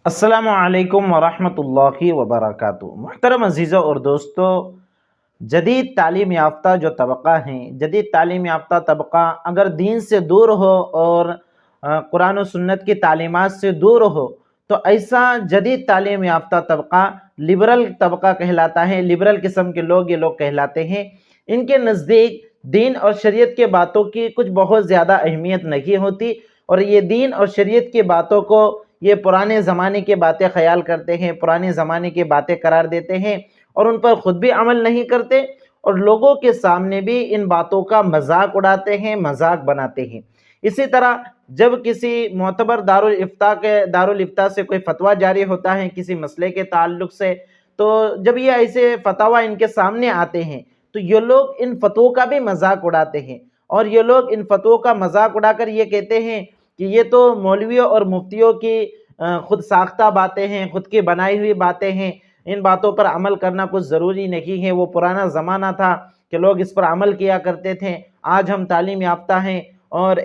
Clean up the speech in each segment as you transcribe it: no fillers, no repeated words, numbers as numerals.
अस्सलामुअलैकुम वरहमतुल्लाहि वबरकातुहू। मुहतरम अज़ीज़ों और दोस्तों, जदीद तालीम याफ्ता जो तबक़ा हैं, जदीद तालीम याफ्ता तबक़ा अगर दीन से दूर हो और कुरान और सुन्नत की तालीमात से दूर हो तो ऐसा जदीद तालीम याफ्ता तबक़ा लिबरल तबक़ा कहलाता है। लिबरल किस्म के लोग ये लोग कहलाते हैं। इनके नज़दीक दीन और शरीयत के बातों की कुछ बहुत ज़्यादा अहमियत नहीं होती और ये दीन और शरीयत की बातों को ये पुराने ज़माने की बातें ख्याल करते हैं, पुराने ज़माने की बातें करार देते हैं और उन पर ख़ुद भी अमल नहीं करते और लोगों के सामने भी इन बातों का मजाक उड़ाते हैं, मजाक बनाते हैं। इसी तरह जब किसी मोतबर दारुल इफ्ता से कोई फतवा जारी होता है किसी मसले के ताल्लुक से, तो जब ये ऐसे फतवा इनके सामने आते हैं तो ये लोग इन फतवों का भी मजाक उड़ाते हैं और ये लोग इन फतवों का मजाक उड़ाकर ये कहते हैं कि ये तो मौलवियों और मुफ्तियों की खुद साख्ता बातें हैं, खुद की बनाई हुई बातें हैं, इन बातों पर अमल करना कुछ ज़रूरी नहीं है। वो पुराना ज़माना था कि लोग इस पर अमल किया करते थे। आज हम तालीम याफ्ता हैं और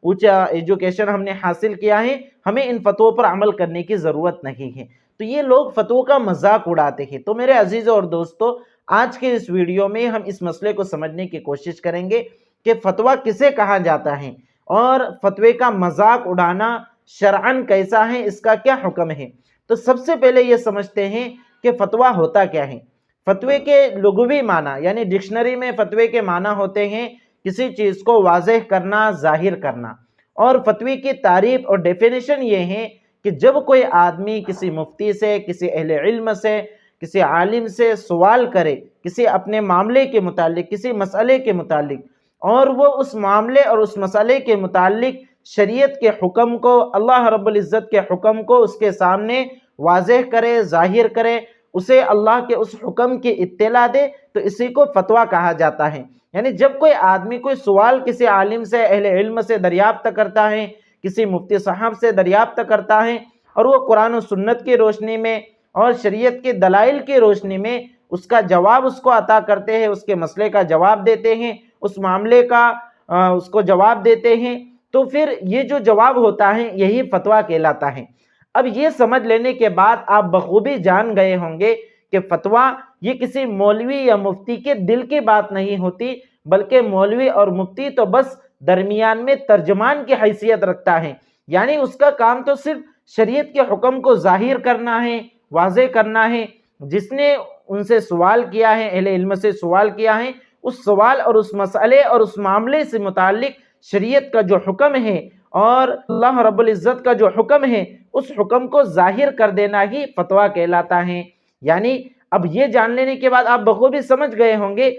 ऊंचा एजुकेशन हमने हासिल किया है, हमें इन फतवों पर अमल करने की ज़रूरत नहीं है। तो ये लोग फतवों का मजाक उड़ाते हैं। तो मेरे अजीज़ों और दोस्तों, आज के इस वीडियो में हम इस मसले को समझने की कोशिश करेंगे कि फ़तवा किसे कहा जाता है और फतवे का मजाक उड़ाना शरअन कैसा है, इसका क्या हुक्म है। तो सबसे पहले ये समझते हैं कि फतवा होता क्या है। फतवे के लुग़वी माना यानी डिक्शनरी में फतवे के माना होते हैं किसी चीज़ को वाज़ेह करना, ज़ाहिर करना। और फतवे की तारीफ़ और डेफिनेशन ये है कि जब कोई आदमी किसी मुफ्ती से, किसी अहले इल्म से, किसी आलिम से सवाल करे किसी अपने मामले के मुतालिक, किसी मसले के मुतालिक, और वो उस मामले और उस मसले के मुतालिक शरीयत के हुक्म को, अल्लाह रब्बुल इज़्ज़त के हुक्म को उसके सामने वाज़ेह करे, ज़ाहिर करे, उसे अल्लाह के उस हुक्म की इत्तिला दे, तो इसी को फतवा कहा जाता है। यानी जब कोई आदमी कोई सवाल किसी आलिम से, अहले इल्म से दरियाफ्त करता है, किसी मुफ्ती साहब से दरियाफ्त करता है और वो कुरान और सुन्नत की रोशनी में और शरीयत के दलाइल की रोशनी में उसका जवाब उसको अता करते हैं, उसके मसले का जवाब देते हैं, उस मामले का उसको जवाब देते हैं, तो फिर ये जो जवाब होता है यही फतवा कहलाता है। अब ये समझ लेने के बाद आप बखूबी जान गए होंगे कि फतवा ये किसी मौलवी या मुफ्ती के दिल की बात नहीं होती, बल्कि मौलवी और मुफ्ती तो बस दरमियान में तर्जमान की हैसियत रखता है। यानी उसका काम तो सिर्फ शरीयत के हुक्म को ज़ाहिर करना है, वाज़ेह करना है। जिसने उनसे सवाल किया है, अहले इल्म से सवाल किया है, उस सवाल और उस मसले और उस मामले से मुताल्लिक शरीयत का जो हुक्म है और अल्लाह रब्बुल इज़्ज़त का जो हुक्म है, उस हुक्म को ज़ाहिर कर देना ही फतवा कहलाता है। यानी अब ये जान लेने के बाद आप बखूबी समझ गए होंगे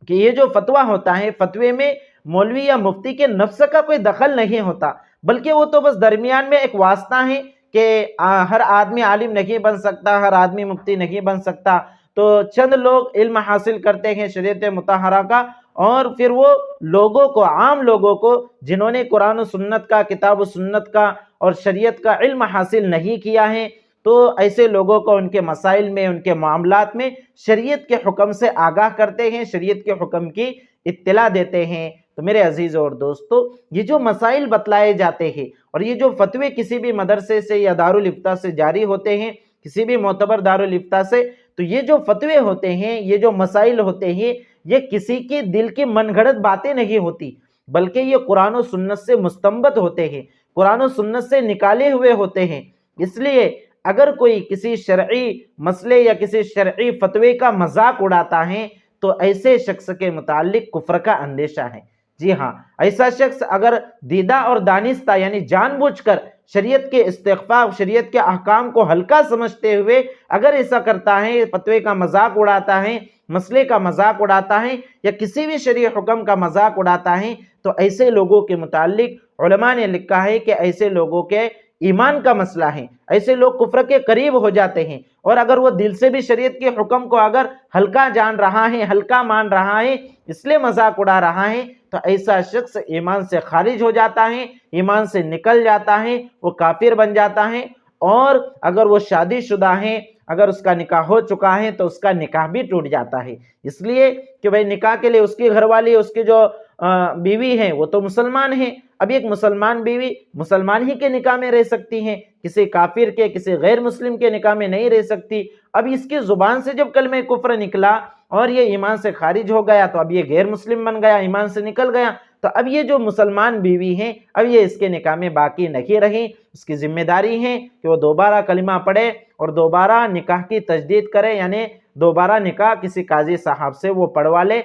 कि ये जो फतवा होता है, फतवे में मौलवी या मुफ्ती के नफ्स का कोई दखल नहीं होता, बल्कि वो तो बस दरमियान में एक वास्ता है कि हर आदमी आलिम नहीं बन सकता, हर आदमी मुफ्ती नहीं बन सकता। तो चंद लोग इल्म हासिल करते हैं शरीयत मुतहरा का और फिर वो लोगों को, आम लोगों को जिन्होंने कुरान और सुन्नत का, किताब और सुन्नत का और शरीयत का इल्म हासिल नहीं किया है, तो ऐसे लोगों को उनके मसाइल में, उनके मामलात में शरीयत के हुक्म से आगाह करते हैं, शरीयत के हुक्म की इत्तिला देते हैं। तो मेरे अजीज़ों और दोस्तों, ये जो मसाइल बतलाए जाते हैं और ये जो फतवे किसी भी मदरसे से या दारुल इफ्ता से जारी होते हैं, किसी भी मोतबर दारुल इफ्ता से, तो ये जो फतवे होते हैं, ये जो मसाइल होते हैं, ये किसी के दिल की मनगढ़ंत बातें नहीं होती, बल्कि ये कुरान और सुन्नत से मुस्तंबत होते हैं, कुरान और सुन्नत से निकाले हुए होते हैं। इसलिए अगर कोई किसी शरई मसले या किसी शरई फतवे का मजाक उड़ाता है तो ऐसे शख्स के मुतालिक कुफ्र का अंदेशा है। जी हाँ, ऐसा शख्स अगर दीदा और दानिस्ता यानी जानबूझकर शरीयत के इस्तिग़फ़ा, शरीयत के अहकाम को हल्का समझते हुए अगर ऐसा करता है, फतवे का मजाक उड़ाता है, मसले का मजाक उड़ाता है या किसी भी शरीय हुक्म का मजाक उड़ाता है, तो ऐसे लोगों के मुतालिक उलमा ने लिखा है कि ऐसे लोगों के ईमान का मसला है, ऐसे लोग कुफ्र के करीब हो जाते हैं। और अगर वो दिल से भी शरीयत के हुक्म को अगर हल्का जान रहा है, हल्का मान रहा है, इसलिए मजाक उड़ा रहा है, तो ऐसा शख्स ईमान से खारिज हो जाता है, ईमान से निकल जाता है, वो काफिर बन जाता है। और अगर वो शादीशुदा है, अगर उसका निकाह हो चुका है, तो उसका निकाह भी टूट जाता है। इसलिए कि भाई निकाह के लिए उसकी घरवाली, उसकी जो بیوی ہیں وہ تو مسلمان ہیں، اب ایک مسلمان بیوی مسلمان ہی کے نکاح میں رہ سکتی ہیں، کسی کافر کے، کسی غیر مسلم کے نکاح میں نہیں رہ سکتی۔ اب اس کی زبان سے جب کلمہ کفر نکلا اور یہ ایمان سے خارج ہو گیا تو اب یہ غیر مسلم بن گیا، ایمان سے نکل گیا، تو اب یہ جو مسلمان بیوی ہیں اب یہ اس کے نکاح میں باقی نہیں رہیں۔ اس کی ذمہ داری ہے کہ وہ دوبارہ کلمہ پڑھے اور دوبارہ نکاح کی تجدید کرے، یعنی دوبارہ نکاح کسی قاضی صاحب سے وہ پڑھوا لے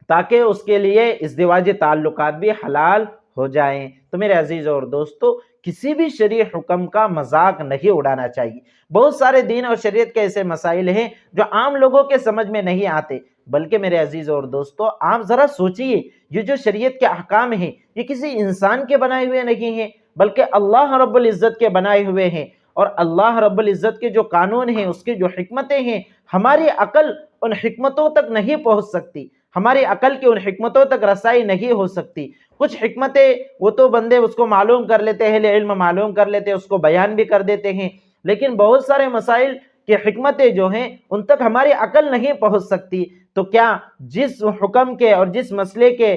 تاکہ اس کے لیے ازدواجی تعلقات بھی حلال ہو جائیں۔ تو میرے عزیز اور دوستو، کسی بھی شرعی حکم کا مذاق نہیں اڑانا چاہیے۔ بہت سارے دین اور شریعت کے ایسے مسائل ہیں جو عام لوگوں کے سمجھ میں نہیں آتے، بلکہ میرے عزیز اور دوستو آپ ذرا سوچئے، یہ جو شریعت کے احکام ہیں یہ کسی انسان کے بنائے ہوئے نہیں ہیں، بلکہ اللہ رب العزت کے بنائے ہوئے ہیں، اور اللہ رب العزت کے جو قانون ہیں، اس کی جو حکمتیں ہیں، ہماری عقل ان حکمتوں تک نہیں پہنچ سکتی، ہماری عقل کی ان حکمتوں تک رسائی نہیں ہو سکتی۔ کچھ حکمتیں وہ تو بندے اس کو معلوم کر لیتے ہیں، علم معلوم کر لیتے ہیں، اس کو بیان بھی کر دیتے ہیں، لیکن بہت سارے مسائل کی حکمتیں جو ہیں ان تک ہماری عقل نہیں پہنچ سکتی۔ تو کیا جس حکم کے اور جس مسئلے کے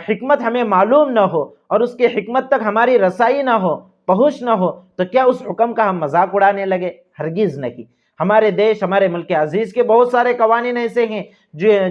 حکمت ہمیں معلوم نہ ہو اور اس کے حکمت تک ہماری رسائی نہ ہو، پہنچ نہ ہو، تو کیا اس حکم کا ہم مذاق اڑانے لگے؟ ہرگز نہیں۔ ہمارے دیش، ہمارے ملک عزیز کے بہت سارے قوانین ایسے ہیں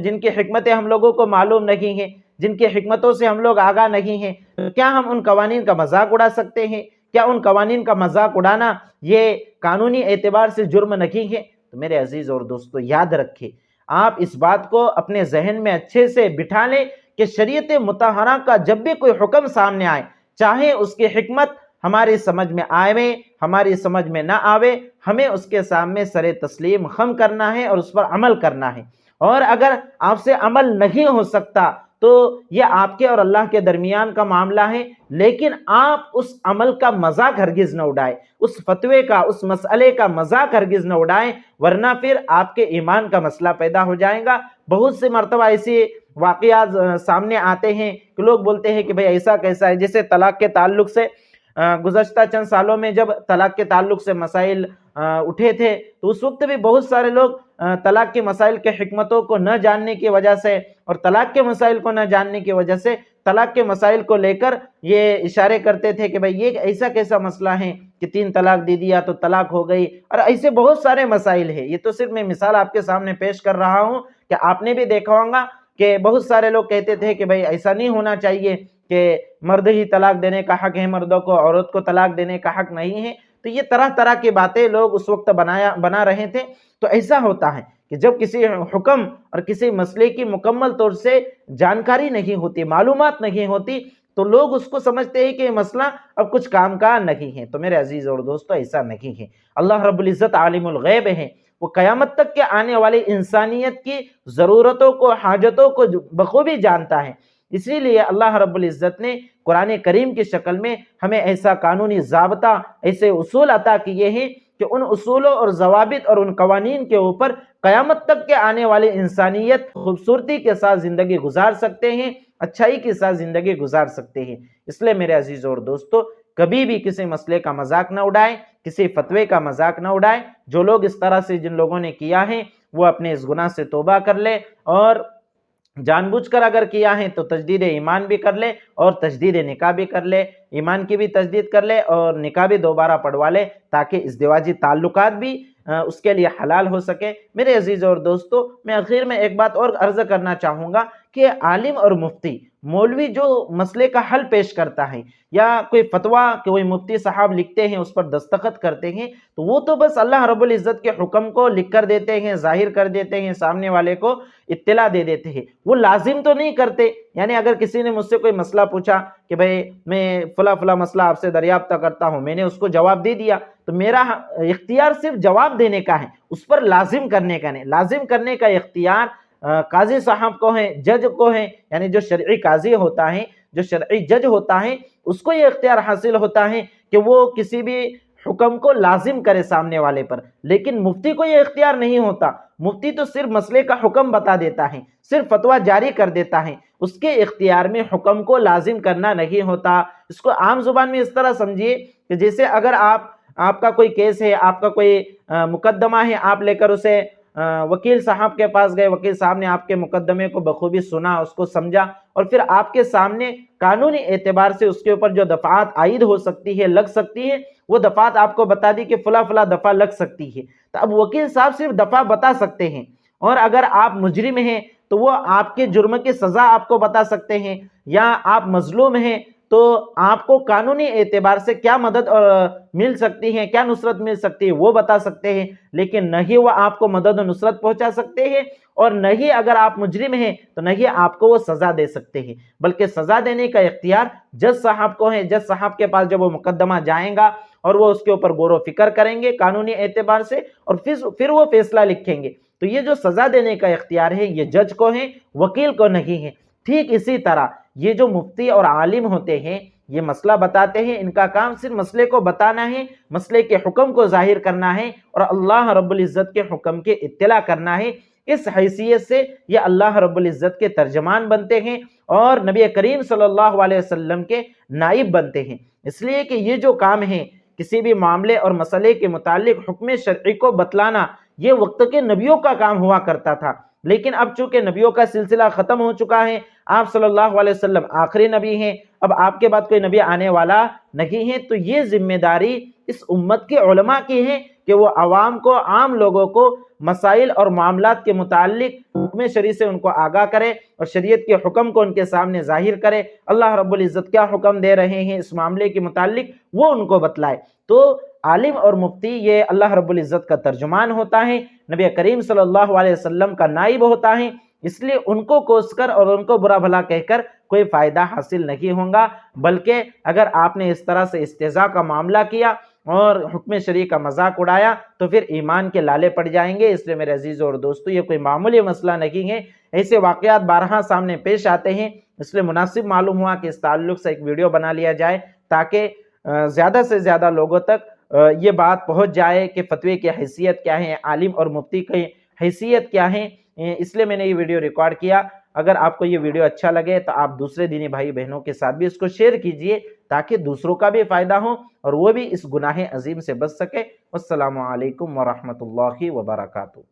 جن کی حکمتیں ہم لوگوں کو معلوم نہیں ہیں، جن کی حکمتوں سے ہم لوگ آگاہ نہیں ہیں، کیا ہم ان قوانین کا مذاق اڑا سکتے ہیں؟ کیا ان قوانین کا مذاق اڑانا یہ قانونی اعتبار سے جرم نہیں ہے؟ تو میرے عزیز اور دوستو یاد رکھیں، آپ اس بات کو اپنے ذہن میں اچھے سے بٹھا لیں کہ شریعت مطہرہ کا جب بھی کوئی حکم سامنے آئے، چاہے اس کی حکمت ہماری سمجھ میں آئے ہماری سمجھ میں نہ آوے، ہمیں اس کے سامنے سر تسلیم خم کرنا ہے اور اس پر عمل کرنا ہے۔ اور اگر آپ سے عمل نہیں ہو سکتا تو یہ آپ کے اور اللہ کے درمیان کا معاملہ ہے، لیکن آپ اس عمل کا مذاق ہرگز نہ اڑائیں، اس فتوے کا، اس مسئلے کا مذاق ہرگز نہ اڑائیں، ورنہ پھر آپ کے ایمان کا مسئلہ پیدا ہو جائے گا۔ بہت سے مرتبہ ایسے واقعات سامنے آتے ہیں کہ لوگ بولتے ہیں کہ بھئی ایسا کیسا ہے، جیسے طلاق کے تعلق سے گزشتہ چند سالوں میں جب طلاق کے تعلق سے مسائل اٹھے تھے تو اس وقت بھی بہت سارے لوگ طلاق کے مسائل کے حکمتوں کو نہ جاننے کی وجہ سے اور طلاق کے مسائل کو نہ جاننے کی وجہ سے طلاق کے مسائل کو لے کر یہ اشارے کرتے تھے کہ بھئی یہ ایسا کیسا مسئلہ ہے کہ 3 طلاق دے دیا تو طلاق ہو گئی، اور ایسے بہت سارے مسائل ہیں۔ یہ تو صرف میں مثال آپ کے سامنے پیش کر رہا ہوں کہ آپ نے بھی دیکھا ہوگا کہ بہت سارے لوگ کہتے تھے کہ بھئی ایسا نہیں ہونا چاہیے کہ مرد ہی طلاق دینے کا حق ہے مردوں کو، عورت کو طلاق دینے کا حق نہیں ہے۔ تو یہ طرح طرح کی باتیں لوگ اس وقت بنا رہے تھے۔ تو ایسا ہوتا ہے کہ جب کسی حکم اور کسی مسئلے کی مکمل طور سے جانکاری نہیں ہوتی، معلومات نہیں ہوتی، تو لوگ اس کو سمجھتے ہیں کہ یہ مسئلہ اب کچھ کام کا نہیں ہے۔ تو میرے عزیز اور دوستو ایسا نہیں ہے۔ اللہ رب العزت عالم الغیب ہے، وہ قیامت تک کے آنے والی انسانیت کی ضرورتوں کو، حاجتوں کو بخوبی جانتا ہے۔ اسی لیے اللہ رب العزت نے قرآن کریم کی شکل میں ہمیں ایسا قانونی ضابطہ، ایسے اصول عطا کیے ہیں کہ ان اصولوں اور ضوابط اور ان قوانین کے اوپر قیامت تک کے آنے والی انسانیت خوبصورتی کے ساتھ زندگی گزار سکتے ہیں، اچھائی کے ساتھ زندگی گزار سکتے ہیں۔ اس لیے میرے عزیز اور دوستو، کبھی بھی کسی مسئلے کا مذاق نہ اڑائیں، کسی فتوے کا مذاق نہ اڑائیں۔ جو لوگ اس طرح سے جن لوگوں نے کیا ہے وہ اپنے اس گناہ سے توبہ کر لے، اور جان بوجھ کر اگر کیا ہے تو تجدید ایمان بھی کر لے اور تجدید نکاح بھی کر لے، ایمان کی بھی تجدید کر لے اور نکاح بھی دوبارہ پڑھوا لے، تاکہ ازدواجی تعلقات بھی اس کے لیے حلال ہو سکے۔ میرے عزیز اور دوستو، میں آخر میں ایک بات اور عرض کرنا چاہوں گا کہ عالم اور مفتی، مولوی جو مسئلے کا حل پیش کرتا ہے یا کوئی فتویٰ کوئی مفتی صاحب لکھتے ہیں، اس پر دستخط کرتے ہیں، تو وہ تو بس اللہ رب العزت کے حکم کو لکھ کر دیتے ہیں، ظاہر کر دیتے ہیں، سامنے والے کو اطلاع دے دیتے ہیں، وہ لازم تو نہیں کرتے۔ یعنی اگر کسی نے مجھ سے کوئی مسئلہ پوچھا کہ بھئی میں فلاں مسئلہ آپ سے دریافت کرتا ہوں، میں نے اس کو جواب دے دیا، تو میرا اختیار صرف جواب دینے کا ہے، اس پر لازم کرنے کا نہیں۔ لازم کرنے کا اختیار قاضی صاحب کو ہے، جج کو ہے، یعنی جو شرعی قاضی ہوتا ہے، جو شرعی جج ہوتا ہے، اس کو یہ اختیار حاصل ہوتا ہے کہ وہ کسی بھی حکم کو لازم کرے سامنے والے پر، لیکن مفتی کو یہ اختیار نہیں ہوتا۔ مفتی تو صرف مسئلے کا حکم بتا دیتا ہے، صرف فتویٰ جاری کر دیتا ہے، اس کے اختیار میں حکم کو لازم کرنا نہیں ہوتا۔ اس کو عام زبان میں اس طرح سمجھیے کہ جیسے اگر آپ کا کوئی کیس ہے، آپ کا کوئی مقدمہ ہے، آپ لے کر اسے वकील साहब के पास गए, वकील साहब ने आपके मुकदमे को बखूबी सुना, उसको समझा और फिर आपके सामने कानूनी एतबार से उसके ऊपर जो दफात आयद हो सकती है, लग सकती है, वो दफात आपको बता दी कि फला फला दफा लग सकती है। तो अब वकील साहब सिर्फ दफा बता सकते हैं, और अगर आप मुजरिम हैं तो वो आपके जुर्म की सजा आपको बता सकते हैं, या आप मजलूम हैं तो आपको कानूनी एतबार से क्या मदद मिल सकती है, क्या नुसरत मिल सकती है, वो बता सकते हैं। लेकिन नहीं वो आपको मदद और नुसरत पहुंचा सकते हैं, और नहीं अगर आप मुजरिम हैं तो नहीं आपको वो सजा दे सकते हैं, बल्कि सजा देने का इख्तियार जज साहब को है। जज साहब के पास जब वो मुकदमा जाएगा और वो उसके ऊपर गौर व फिक्र करेंगे कानूनी एतबार से, और फिर वो फैसला लिखेंगे। तो ये जो सजा देने का इख्तियार है ये जज को है, वकील को नहीं है। ठीक इसी तरह ये जो मुफ्ती और आलिम होते हैं, ये मसला बताते हैं, इनका काम सिर्फ मसले को बताना है, मसले के हुक्म को जाहिर करना है और अल्लाह रब्बुल इज्जत के हुक्म के इत्तला करना है। इस हैसियत से ये अल्लाह रब्बुल इज्जत के तर्जमान बनते हैं और नबी करीम सल्लल्लाहु अलैहि वसल्लम के नाइब बनते हैं। इसलिए कि ये जो काम है, किसी भी मामले और मसले के मुतालिक हुक्म शरई को बतलाना, ये वक्त के नबियों का काम हुआ करता था। लेकिन अब चूंकि नबियों का सिलसिला खत्म हो चुका है, आप सल्लल्लाहु अलैहि वसल्लम आखिरी नबी हैं, अब आपके बाद कोई नबी आने वाला नहीं है, तो ये जिम्मेदारी इस उम्मत के उलमा की है कि वो आवाम को, आम लोगों को मसाइल और मामलात के मुतालिक हुक्म शरी से उनको आगाह करे और शरीयत के हुक्म को उनके सामने जाहिर करे। अल्लाह रब्बुल इज्जत क्या हुक्म दे रहे हैं इस मामले के मुतालिक वो उनको बतलाए। तो आलिम और मुफ्ती ये अल्लाह रब्बुल इज्जत का तर्जुमान होता है, नबी करीम सल्लल्लाहु अलैहि वसल्लम का नाइब होता है, इसलिए उनको कोसकर और उनको बुरा भला कहकर कोई फ़ायदा हासिल नहीं होगा। बल्कि अगर आपने इस तरह से इस्तेज़ा का मामला किया और हुक्म शरी का मजाक उड़ाया तो फिर ईमान के लाले पड़ जाएंगे। इसलिए मेरे अजीज़ों और दोस्तों, ये कोई मामूली मसला नहीं है, ऐसे वाक़यात बारहा सामने पेश आते हैं। इसलिए मुनासिब मालूम हुआ कि इस ताल्लुक़ से एक वीडियो बना लिया जाए ताकि ज़्यादा से ज़्यादा लोगों तक ये बात पहुँच जाए कि फ़तवे की हैसियत क्या है, आलिम और मुफ्ती की हैसियत क्या है। इसलिए मैंने ये वीडियो रिकॉर्ड किया। अगर आपको ये वीडियो अच्छा लगे तो आप दूसरे दीनी भाई बहनों के साथ भी इसको शेयर कीजिए ताकि दूसरों का भी फ़ायदा हो और वो भी इस गुनाह अजीम से बच सके। अस्सलामु अलैकुम व रहमतुल्लाहि व बरकातुहू।